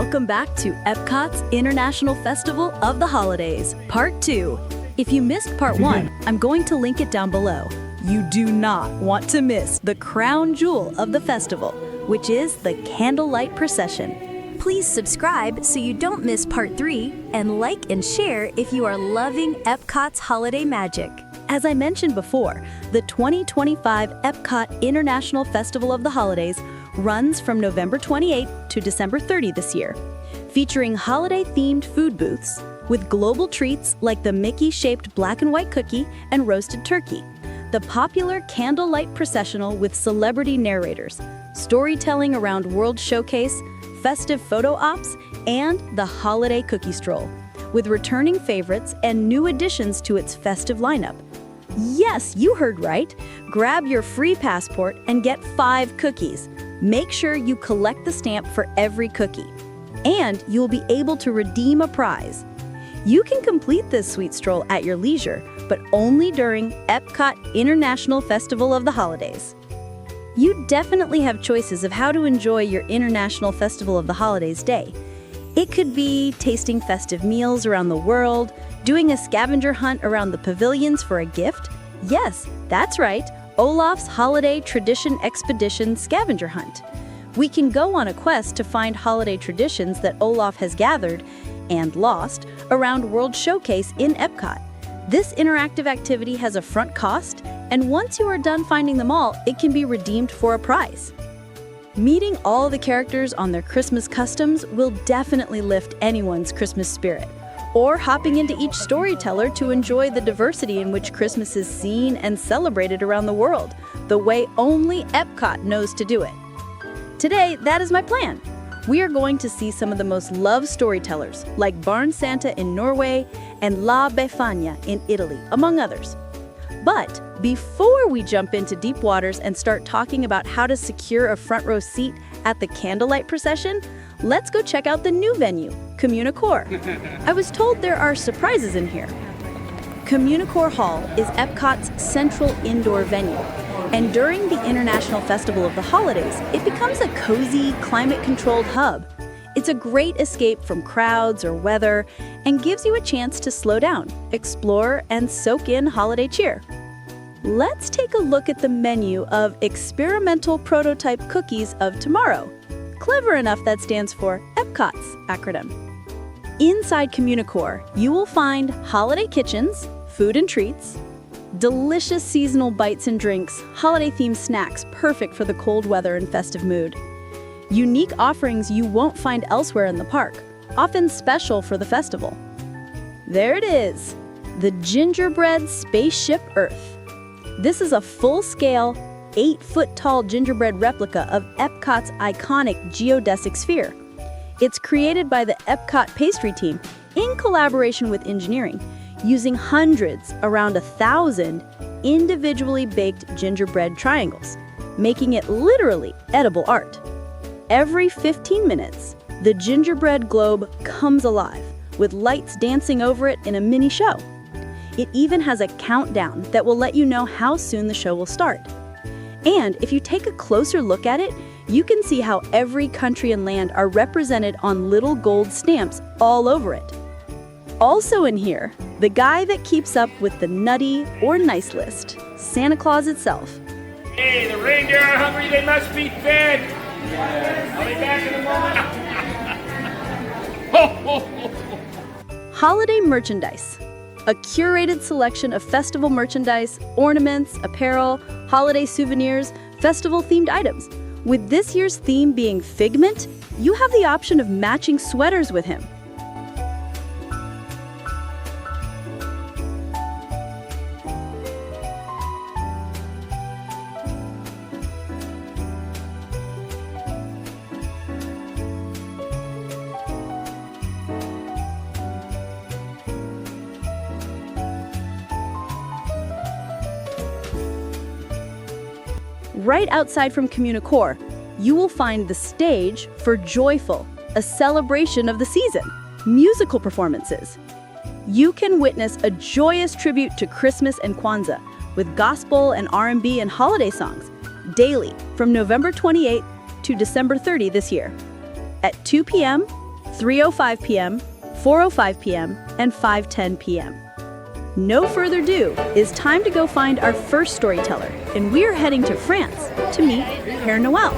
Welcome back to Epcot's International Festival of the Holidays, Part 2. If you missed Part 1, I'm going to link it down below. You do not want to miss the crown jewel of the festival, which is the Candlelight procession. Please subscribe so you don't miss Part 3, and like and share if you are loving Epcot's holiday magic. As I mentioned before, the 2025 Epcot International Festival of the Holidays runs from November 28 to December 30 this year, featuring holiday-themed food booths with global treats like the Mickey-shaped black and white cookie and roasted turkey, the popular Candlelight processional with celebrity narrators, storytelling around World Showcase, festive photo ops, and the holiday cookie stroll, with returning favorites and new additions to its festive lineup. Yes, you heard right. Grab your free passport and get 5 cookies. Make sure you collect the stamp for every cookie, and you'll be able to redeem a prize. You can complete this sweet stroll at your leisure, but only during Epcot International Festival of the Holidays. You definitely have choices of how to enjoy your International Festival of the Holidays day. It could be tasting festive meals around the world, doing a scavenger hunt around the pavilions for a gift. Yes, that's right, Olaf's Holiday Tradition Expedition Scavenger Hunt. We can go on a quest to find holiday traditions that Olaf has gathered and lost around World Showcase in Epcot. This interactive activity has a front cost, and once you are done finding them all, it can be redeemed for a prize. Meeting all the characters on their Christmas customs will definitely lift anyone's Christmas spirit. Or hopping into each storyteller to enjoy the diversity in which Christmas is seen and celebrated around the world, the way only Epcot knows to do it. Today, that is my plan. We are going to see some of the most loved storytellers, like Barn Santa in Norway and La Befana in Italy, among others. But before we jump into deep waters and start talking about how to secure a front row seat at the Candlelight procession, let's go check out the new venue, CommuniCore. I was told there are surprises in here. CommuniCore Hall is Epcot's central indoor venue, and during the International Festival of the Holidays, it becomes a cozy, climate-controlled hub. It's a great escape from crowds or weather and gives you a chance to slow down, explore, and soak in holiday cheer. Let's take a look at the menu of experimental prototype cookies of tomorrow. Clever enough that stands for Epcot's acronym. Inside CommuniCore, you will find holiday kitchens, food and treats, delicious seasonal bites and drinks, holiday-themed snacks perfect for the cold weather and festive mood, unique offerings you won't find elsewhere in the park, often special for the festival. There it is, the Gingerbread Spaceship Earth. This is a full-scale, 8-foot-tall gingerbread replica of Epcot's iconic geodesic sphere. It's created by the Epcot pastry team in collaboration with engineering, using hundreds, around 1,000, individually baked gingerbread triangles, making it literally edible art. Every 15 minutes, the gingerbread globe comes alive, with lights dancing over it in a mini show. It even has a countdown that will let you know how soon the show will start. And if you take a closer look at it, you can see how every country and land are represented on little gold stamps all over it. Also in here, the guy that keeps up with the nutty or nice list, Santa Claus itself. Hey, the reindeer are hungry, they must be fed. I'll be back in a moment. Ho, ho, ho, ho. Holiday merchandise. A curated selection of festival merchandise, ornaments, apparel, holiday souvenirs, festival-themed items. With this year's theme being Figment, you have the option of matching sweaters with him. Right outside from CommuniCore, you will find the stage for Joyful, a celebration of the season, musical performances. You can witness a joyous tribute to Christmas and Kwanzaa with gospel and R&B and holiday songs daily from November 28th to December 30 this year. At 2 p.m., 3:05 p.m., 4:05 p.m., and 5:10 p.m. No further ado, it's time to go find our first storyteller, and we're heading to France to meet Père Noël.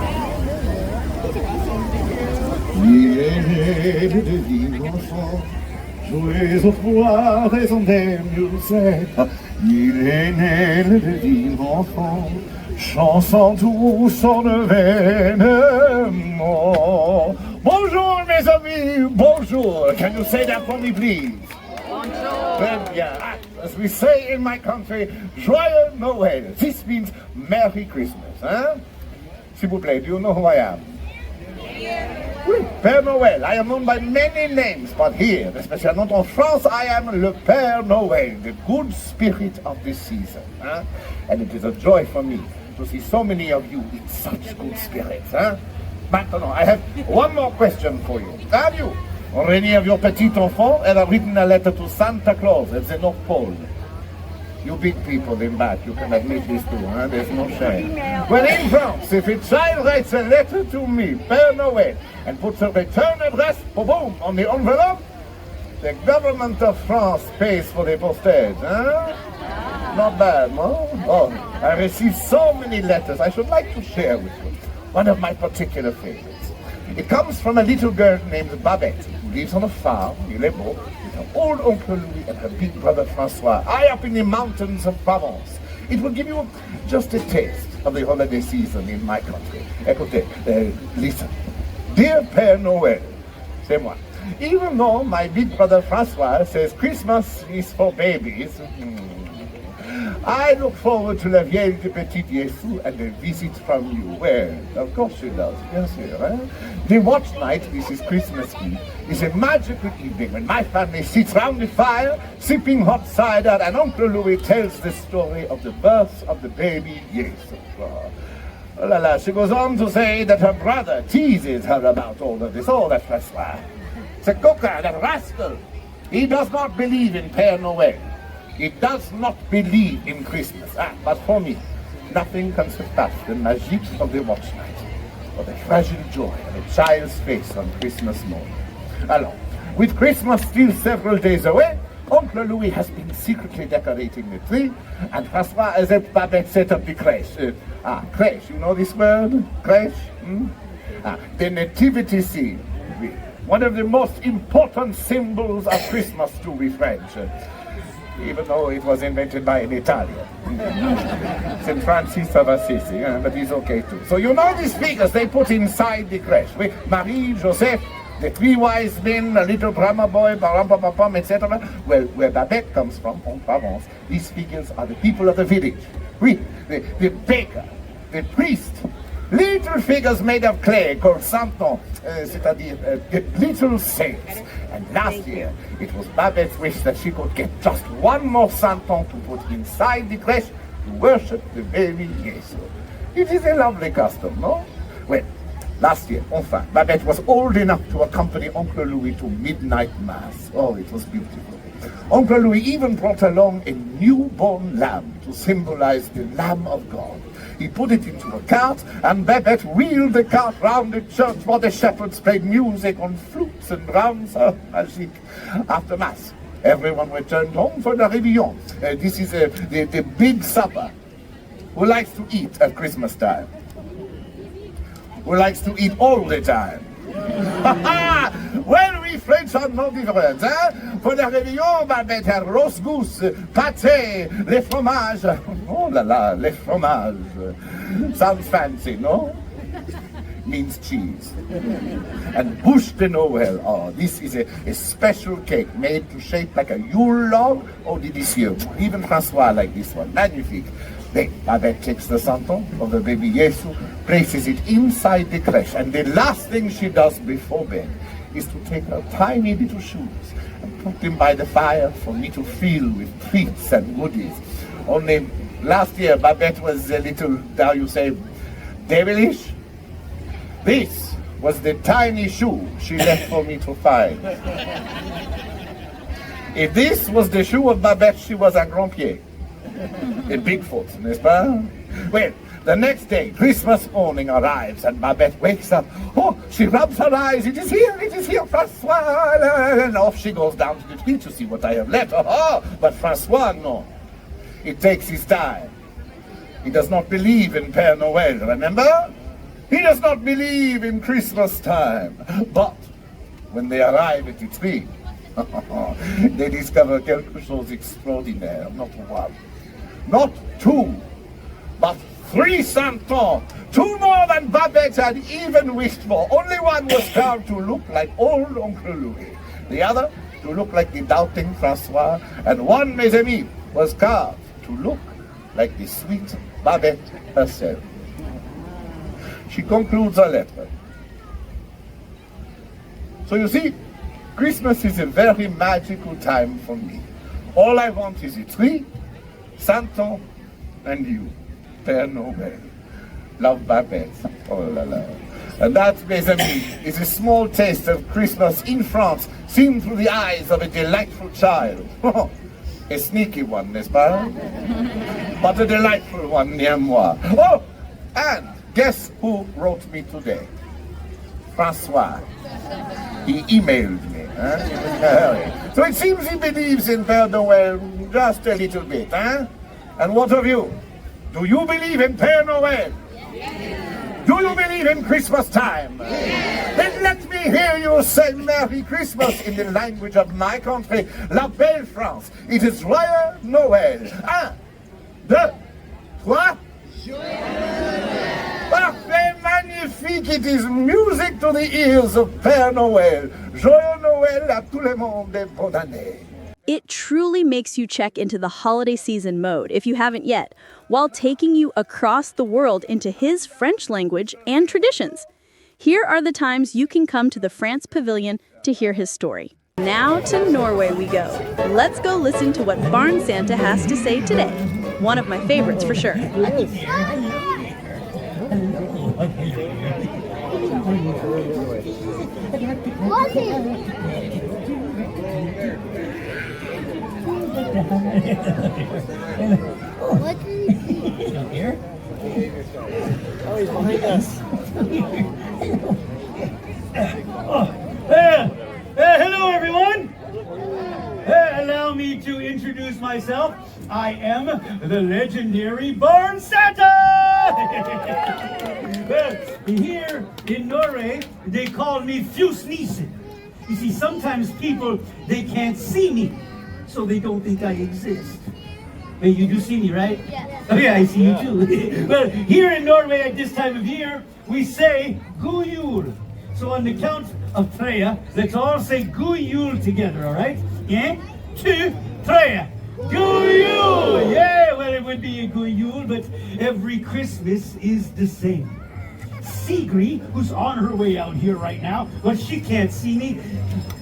Il est né le divin enfant, jouez au froid, raison des musettes. Il est né le divin enfant, chanson douce en événement. Bonjour mes amis, bonjour. Can you say that for me please? Bonjour. Well, yeah, as we say in my country, Joyeux Noël. This means Merry Christmas, huh? S'il vous plaît, do you know who I am? Oui, Père Noël. I am known by many names, but here, especially en France, I am le Père Noël, the good spirit of this season. Huh? And it is a joy for me to see so many of you in such good spirits. Huh? Maintenant, I have one more question for you. Have you, or any of your petits enfants, ever written a letter to Santa Claus at the North Pole? You big people in back, you can admit this too, huh? There's no shame. Well, in France, if a child writes a letter to me, Père Noël, and puts a return address, boom, on the envelope, the government of France pays for the postage, huh? Not bad, no? Oh, I received so many letters I should like to share with you. One of my particular favorites. It comes from a little girl named Babette, who lives on a farm near Les Baux, with her old Uncle Louis and her big brother François, high up in the mountains of Provence. It will give you just a taste of the holiday season in my country. Écoutez, listen. Dear Père Noël, c'est moi. Even though my big brother François says Christmas is for babies, I look forward to la vieille de petit Jésus and a visit from you. Well, of course she does. Yes, eh? The watch night, this is Christmas Eve, is a magical evening when my family sits round the fire, sipping hot cider, and Uncle Louis tells the story of the birth of the baby Jesus. Oh la la, she goes on to say that her brother teases her about all of this. Oh, that François. The coquin, that rascal. He does not believe in Père Noël. He does not believe in Christmas. But for me, nothing can surpass the magie of the watch night, or the fragile joy of a child's face on Christmas morning. Alors, with Christmas still several days away, Uncle Louis has been secretly decorating the tree, and François has helped Babette set up the crèche. Crèche, you know this word? Crèche? The nativity scene. One of the most important symbols of Christmas to we French. Even though it was invented by an Italian. St. Francis of Assisi, but he's okay too. So you know these figures they put inside the crèche. With Marie, Joseph, the three wise men, a little drummer boy, etc. Well, where Babette comes from, en Provence, these figures are the people of the village. Oui, the baker, the priest, little figures made of clay called santons, c'est-à-dire little saints. And last year, it was Babette's wish that she could get just one more santon to put inside the crèche to worship the baby Jesus. It is a lovely custom, no? Well, last year, enfin, Babette was old enough to accompany Uncle Louis to midnight mass. Oh, it was beautiful. Uncle Louis even brought along a newborn lamb to symbolize the Lamb of God. He put it into a cart, and Babette wheeled the cart round the church while the shepherds played music on flutes and drums. Magic. After Mass, everyone returned home for the réveillon. This is the big supper. Who likes to eat at Christmas time? Who likes to eat all the time? Well, we French are no different, eh? For the réveillon, Babette had roast goose, pâté, les fromages. Oh la la, les fromages. Sounds fancy, no? Means cheese. And bûche de Noël. Oh, this is a special cake made to shape like a Yule log. Oh, délicieux. Even François like this one. Magnifique. Then Babette takes the santon of the baby Jesus, places it inside the crèche, and the last thing she does before bed is to take her tiny little shoes and put them by the fire for me to feel with treats and goodies. Only last year Babette was a little, how you say, devilish. This was the tiny shoe she left for me to find. If this was the shoe of Babette, she was a grand pied. A big foot, n'est-ce pas? Well, The next day, Christmas morning arrives and Babette wakes up. Oh, she rubs her eyes. It is here, Francois. And off she goes down to the tree to see what I have left. Oh, but Francois, no. It takes his time. He does not believe in Père Noël, remember? He does not believe in Christmas time. But when they arrive at the tree, they discover quelque chose extraordinaire. Not one, not two, but 3 Santons, 2 more than Babette had even wished for. Only one was carved to look like old Uncle Louis. The other to look like the doubting Francois. And one, mes amis, was carved to look like the sweet Babette herself. She concludes her letter. So you see, Christmas is a very magical time for me. All I want is a tree, Santon, and you, Père Noël. Love, Babette. Oh la la. And that, mes amis, is a small taste of Christmas in France, seen through the eyes of a delightful child. A sneaky one, n'est-ce pas? But a delightful one near moi. Oh, and guess who wrote me today? Francois. He emailed me. Huh? So it seems he believes in Père Noël just a little bit. Huh? And what of you? Do you believe in Père Noël? Do you believe in Christmas time? Then let me hear you say Merry Christmas in the language of my country, La Belle France. It is Joyeux Noël. 1, 2, 3. Parfait, magnifique. It is music to the ears of Père Noël. Joyeux Noël à tout le monde et bonne année. It truly makes you check into the holiday season mode, if you haven't yet, while taking you across the world into his French language and traditions. Here are the times you can come to the France Pavilion to hear his story. Now to Norway we go. Let's go listen to what Barn Santa has to say today. One of my favorites for sure. What did he see? Down here? Oh, he's behind us. Hello, everyone. Allow me to introduce myself. I am the legendary Barn Santa. Well, here in Norway, they call me Fusnisen. You see, sometimes people, they can't see me, so they don't think I exist. Hey, you do see me, right? Yes. Oh yeah, I see you too. Well, here in Norway at this time of year, we say God Jul. So on the count of 3, let's all say God Jul together, all right? 1, 2, 3. God Jul! Yeah, well, it would be a God Jul, but every Christmas is the same. Sigrid, who's on her way out here right now, but she can't see me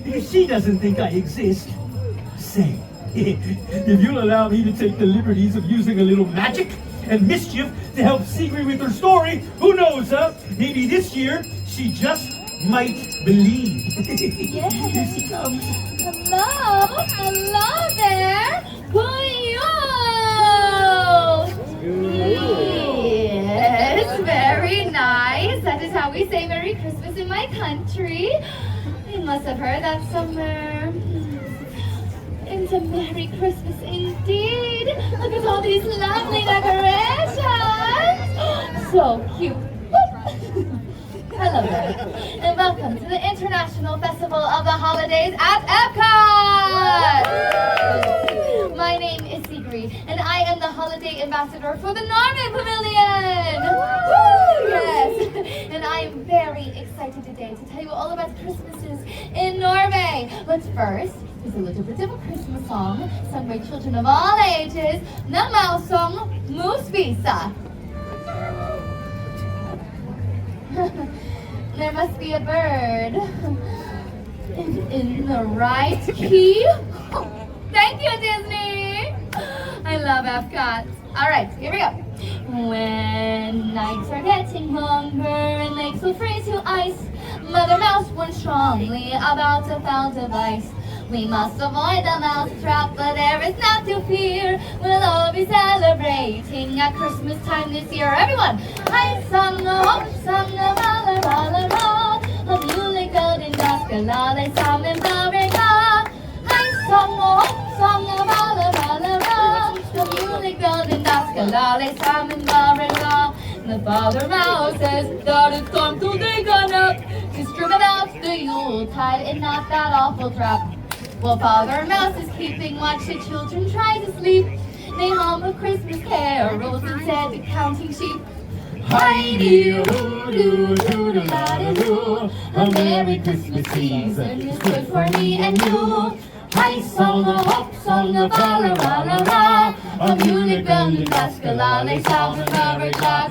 because she doesn't think I exist. Say, if you'll allow me to take the liberties of using a little magic and mischief to help Sigrid with her story, who knows, huh? Maybe this year she just might believe. Yes. Here she comes. Hello there. Who are you? Yes, very nice. That is how we say Merry Christmas in my country. You must have heard that somewhere. It's a Merry Christmas indeed. Look at all these lovely decorations. So cute. Hello there, and welcome to the International Festival of the Holidays at Epcot. My name is Sigrid, and I am the holiday ambassador for the Norway Pavilion. Yes, and I am very excited today to tell you all about Christmases in Norway. But first, there's a little bit of a Christmas song sung by children of all ages, the mouse song, Musvisa. There must be a bird in the right key. Thank you, Disney. I love Epcot. All right, here we go. When nights are getting longer and lakes will freeze to ice, Mother Mouse warns strongly about a foul device. We must avoid the mouse trap, but there is not to fear. We'll all be celebrating at Christmas time this year. Everyone! I sung a hope, sung a bala bala ra. A muley golden daskalale, salmon barega. I sung a hope, sung a bala bala ra. A muley golden daskalale, salmon barega. The father mouse says that it's time to dig a nap. Just trimming out the Yuletide and not that awful trap. While Father Mouse is keeping watch, the children try to sleep. They hum a Christmas carols instead of counting sheep. Hi-dee-oo-doo-doo-doo-la-doo-doo. A Merry Christmas season is good for me and you. I sung a hop song a bala bala ra. A muley golden daskalale sound of America.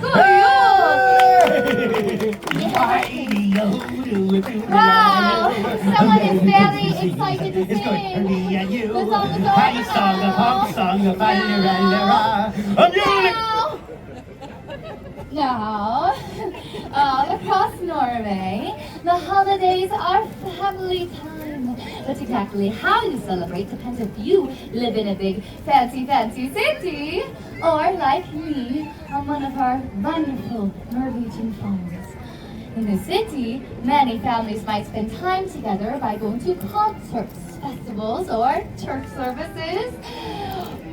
Wow! Someone is very excited to sing. The song is over. I sung a pop song a bala ra. A muley. Now, all across Norway, the holidays are family time. But exactly how you celebrate depends if you live in a big, fancy city, or like me, on one of our wonderful Norwegian farms. In the city, many families might spend time together by going to concerts, festivals, or church services,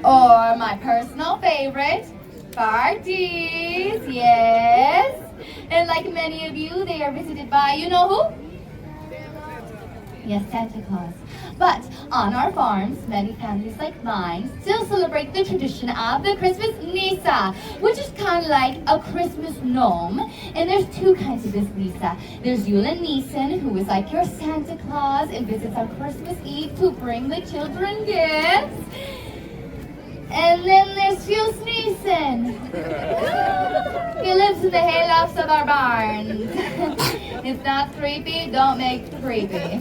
or my personal favorite, parties, yes. And like many of you, they are visited by, you know who? Yes, Santa Claus. But on our farms, many families like mine still celebrate the tradition of the Christmas Nisa, which is kind of like a Christmas gnome. And there's two kinds of this Nisa. There's Jule Nissen, who is like your Santa Claus and visits on Christmas Eve to bring the children gifts. And then there's Fuse Nissen. He lives in the haylofts of our barns. It's not creepy, don't make it creepy.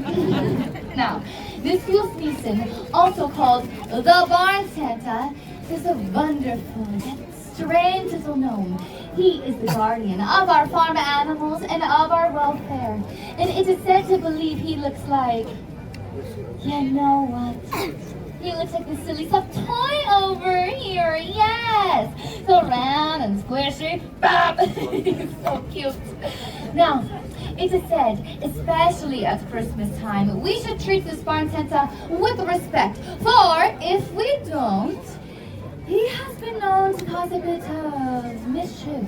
Now, this Fuse Nissen, also called the Barn Santa, is a wonderful yet strange little gnome. He is the guardian of our farm animals and of our welfare. And it is said to believe he looks like, you know what? He looks like the silly soft toy over here, yes! So round and squishy, bop! He's so cute. Now, it is said, especially at Christmas time, we should treat this barn Santa with respect. For if we don't, he has been known to cause a bit of mischief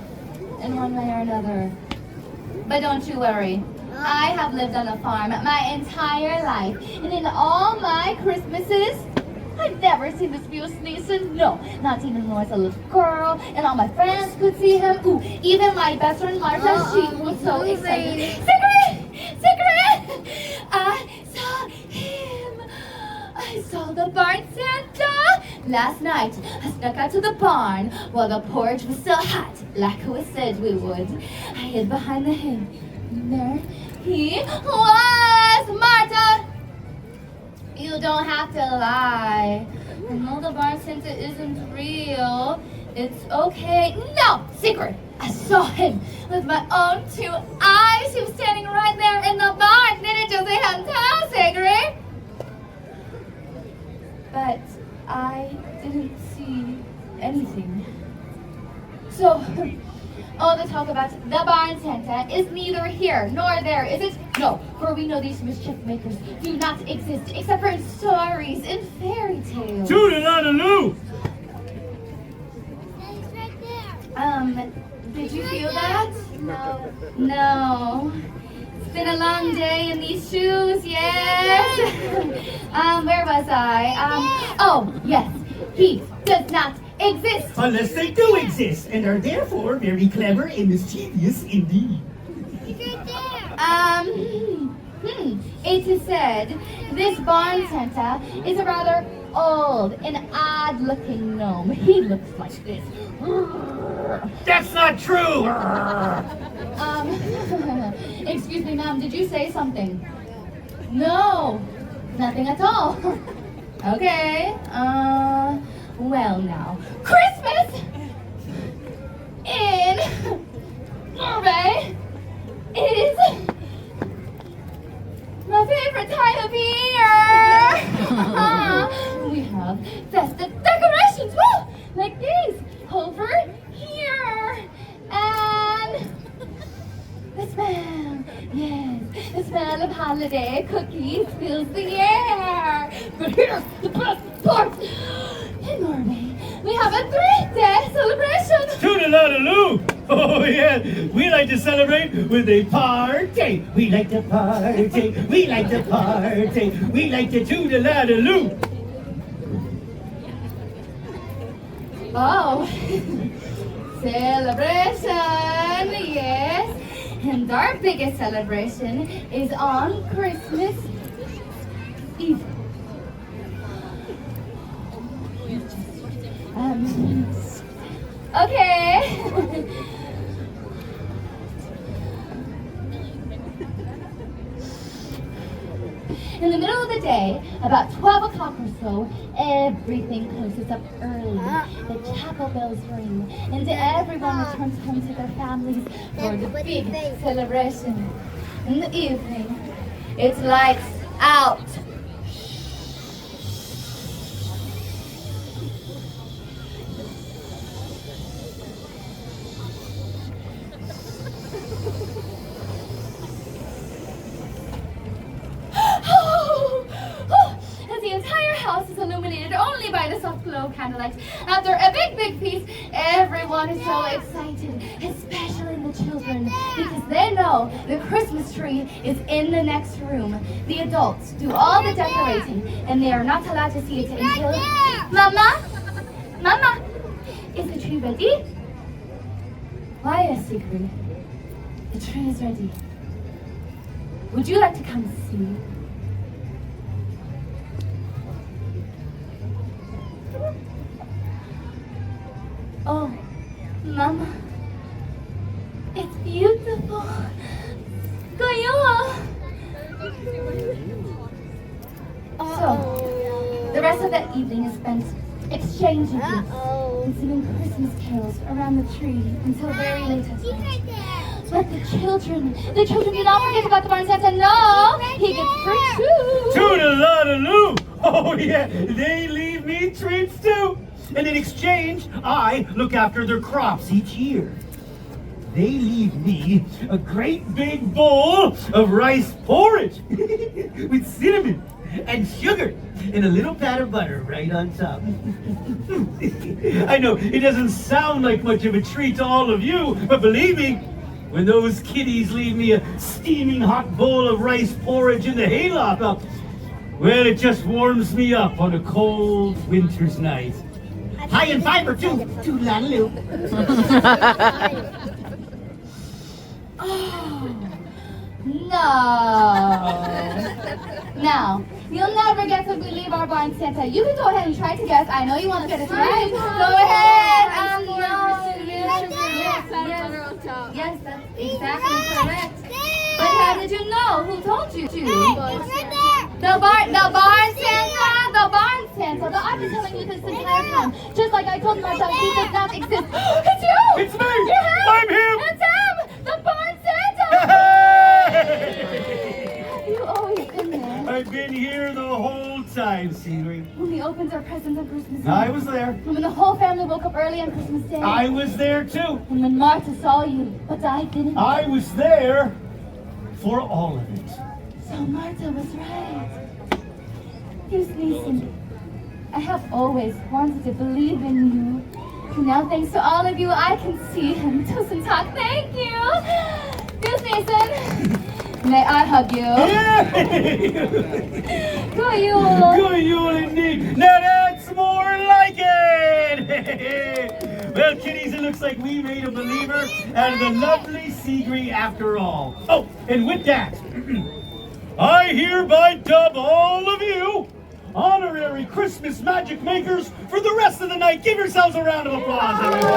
in one way or another. But don't you worry. I have lived on a farm my entire life, and in all my Christmases, I've never seen this Fuse Nissen. No, not even when I was a little girl, and all my friends could see him. Ooh, even my best friend Martha, she was so excited. Secret! Secret! I saw him. I saw the barn Santa. Last night, I snuck out to the barn while the porridge was still hot, like we said we would. I hid behind the hay. And there he was, Martha! You don't have to lie. I know the barn Santa isn't real. It's okay. No! Secret! I saw him with my own two eyes. He was standing right there in the barn. Didn't you see him too, Secret? But I didn't see anything. So, all the talk about the barn Santa is neither here nor there, is it? No, for we know these mischief makers do not exist except for in stories and fairy tales. Toodaloo! Did you feel that? No. No. It's been a long day in these shoes, yes. Where was I? Oh, yes. He does not exist. Unless they do exist, and are therefore very clever and mischievous indeed. It is said this barn Santa is a rather old and odd-looking gnome. He looks like this. That's not true! Excuse me, ma'am, did you say something? No, nothing at all. Okay, well now, Christmas in Norway is my favorite time of year. The smell of holiday cookies fills the air. But here's the best part. In Norway, we have a 3-day celebration. Toodaloo! Oh yeah, we like to celebrate with a party. We like to party. We like to party. We like to toodaloo. Oh, celebration, yes. And our biggest celebration is on Christmas Eve. Okay. In the middle of the day, about 12 o'clock or so, everything closes up early. The chapel bells ring, and everyone returns home to their families for the big celebration. In the evening, it's lights out. As the entire house is illuminated only by the soft glow of candlelight. After a big feast, everyone is so excited, especially the children, because they know the Christmas tree is in the next room. The adults do all the decorating, and they are not allowed to see it until... Mama, is the tree ready? Why, Sigrid? The tree is ready. Would you like to come see? Oh, Mama, it's beautiful. So, the rest of that evening is spent exchanging gifts and singing Christmas carols around the tree until very late at night. But the children do not forget about the barn Santa. No, he gets free too. Toodaloo! Oh yeah, they leave me treats too. And in exchange, I look after their crops each year. They leave me a great big bowl of rice porridge with cinnamon and sugar and a little pat of butter right on top. I know it doesn't sound like much of a treat to all of you, but believe me, when those kiddies leave me a steaming hot bowl of rice porridge in the hayloft, well, it just warms me up on a cold winter's night. High in fiber too. Toodaloo. Oh, no. Now, you'll never get to believe our barn Santa. You can go ahead and try to guess. I know you want to get it right. Go ahead. Yes, that's exactly correct. But how did you know? Who told you? The barn Santa. The barn Santa. But I've been telling you this entire time. Just like I told myself, he does not exist. It's you. It's me. You're him. I'm him. It's him. The barn Santa. Have you always been there? I've been here the whole time, Sigrid. When we opened our presents on Christmas Eve. I was there. And when the whole family woke up early on Christmas Day. I was there too. And when Martha saw you, but I didn't. I was there for all of it. So Martha was right. Here's Mason. I have always wanted to believe in you. And now, thanks to all of you, I can see him. Tusen takk. Thank you. Here's Mason. May I hug you? God jul. Good Yule indeed. Now that's more like it. Well, kiddies, it looks like we made a believer out of the lovely Sigrid after all. Oh, and with that, I hereby dub all of you honorary Christmas magic makers for the rest of the night. Give yourselves a round of applause, everyone.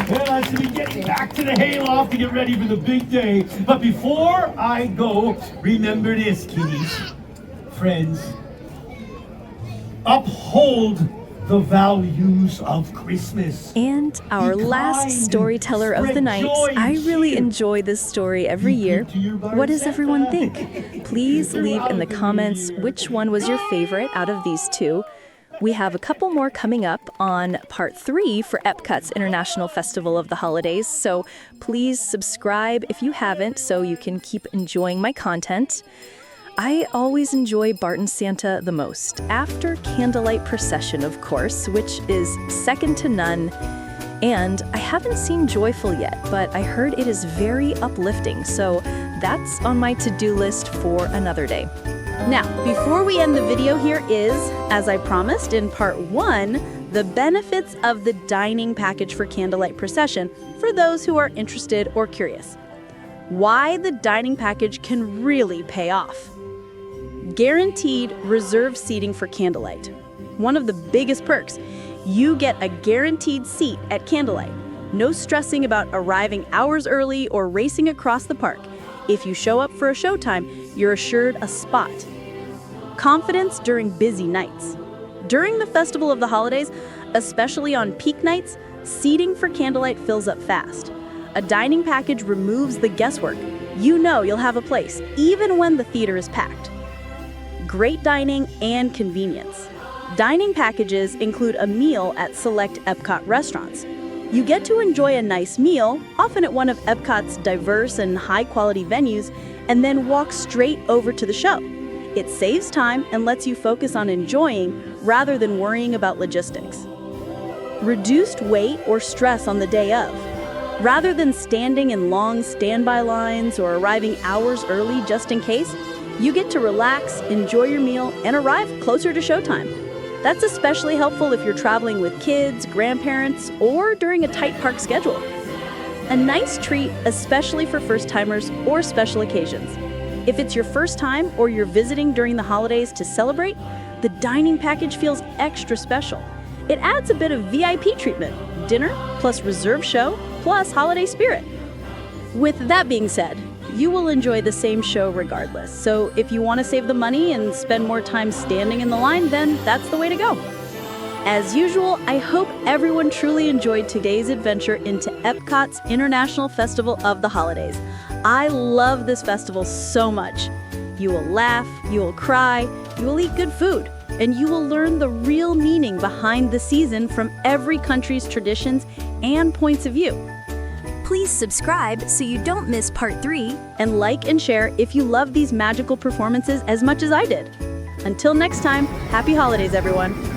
Well, I should be getting back to the hayloft to get ready for the big day. But before I go, remember this, kiddies. Friends, uphold the values of Christmas. And our Be last kind, storyteller of the spread night. joy and I really cheer. enjoy this story every Be year. good to your barn What does Santa. everyone think? Please leave in the comments which one was your favorite out of these two. We have a couple more coming up on part 3 for Epcot's International Festival of the Holidays, so please subscribe if you haven't so you can keep enjoying my content. I always enjoy Barton Santa the most, after Candlelight Procession, of course, which is second to none. And I haven't seen Joyful yet, but I heard it is very uplifting, so that's on my to-do list for another day. Now, before we end the video, here is, as I promised in part 1, the benefits of the dining package for Candlelight Procession for those who are interested or curious. Why the dining package can really pay off. Guaranteed reserved seating for Candlelight. One of the biggest perks, you get a guaranteed seat at Candlelight. No stressing about arriving hours early or racing across the park. If you show up for a showtime, you're assured a spot. Confidence during busy nights. During the Festival of the Holidays, especially on peak nights, seating for Candlelight fills up fast. A dining package removes the guesswork. You know you'll have a place, even when the theater is packed. Great dining and convenience. Dining packages include a meal at select Epcot restaurants. You get to enjoy a nice meal, often at one of Epcot's diverse and high-quality venues, and then walk straight over to the show. It saves time and lets you focus on enjoying rather than worrying about logistics. Reduced wait or stress on the day of. Rather than standing in long standby lines or arriving hours early just in case, you get to relax, enjoy your meal, and arrive closer to showtime. That's especially helpful if you're traveling with kids, grandparents, or during a tight park schedule. A nice treat, especially for first-timers or special occasions. If it's your first time or you're visiting during the holidays to celebrate, the dining package feels extra special. It adds a bit of VIP treatment, dinner plus reserved show plus holiday spirit. With that being said, you will enjoy the same show regardless. So if you want to save the money and spend more time standing in the line, then that's the way to go. As usual, I hope everyone truly enjoyed today's adventure into Epcot's International Festival of the Holidays. I love this festival so much. You will laugh, you will cry, you will eat good food, and you will learn the real meaning behind the season from every country's traditions and points of view. Please subscribe so you don't miss part 3, and like and share if you love these magical performances as much as I did. Until next time, happy holidays, everyone.